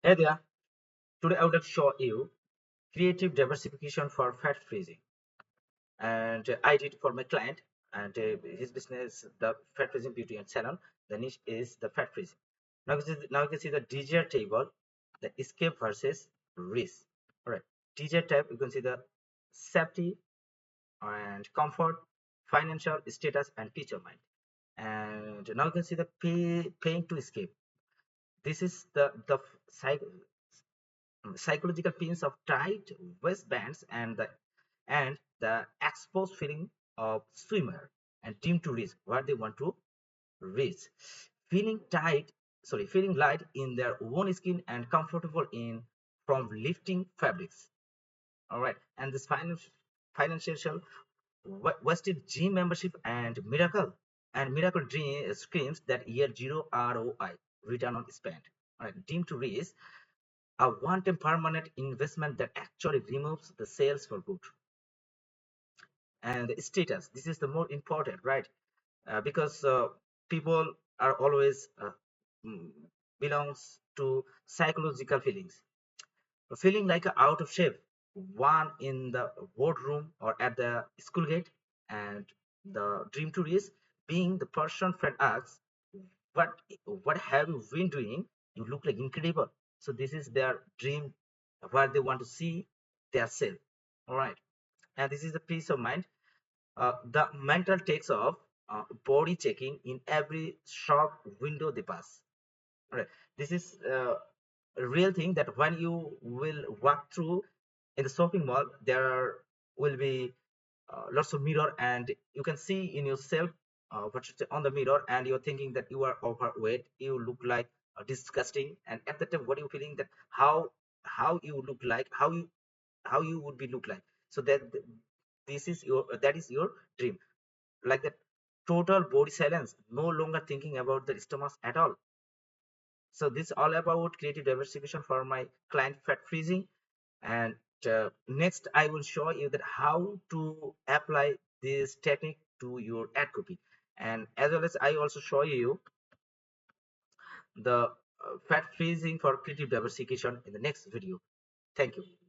Hey there, today I would like to show you creative diversification for fat freezing. And I did for my client and his business, the fat freezing beauty and salon. The niche is the fat freezing. Now you can see the DJR table, the escape versus risk. All right, DJR tab, you can see the safety and comfort, financial status, and peace of mind. And now you can see the paying to escape. This is the psychological pins of tight waistbands and the exposed feeling of swimmer and team to reach where they want to reach, feeling feeling light in their own skin and comfortable in from lifting fabrics. All right, and this financial vested gym membership and miracle dream screams that year zero ROI, return on spend. All right, team to reach, a one-time permanent investment that actually removes the sales for good. And the status, this is the more important, right? Because people are always mm, belongs to psychological feelings, feeling like a out of shape, one in the boardroom or at the school gate. And the dream to is being the person friend asks, what what have you been doing? You look like incredible. So this is their dream, where they want to see their self. All right, and this is the peace of mind. The mental takes off, body checking in every shop window they pass. All right, this is a real thing that when you will walk through in the shopping mall, there will be lots of mirror, and you can see in yourself on the mirror, and you're thinking that you are overweight, you look like disgusting. And at the time, what are you feeling, that how you look like, how you would be look like. So that is your dream, like that total body silence, no longer thinking about the stomach at all. So this is all about creative diversification for my client fat freezing. And next I will show you that how to apply this technique to your ad copy, and as well as I also show you the fat freezing for creative diversification in the next video. Thank you.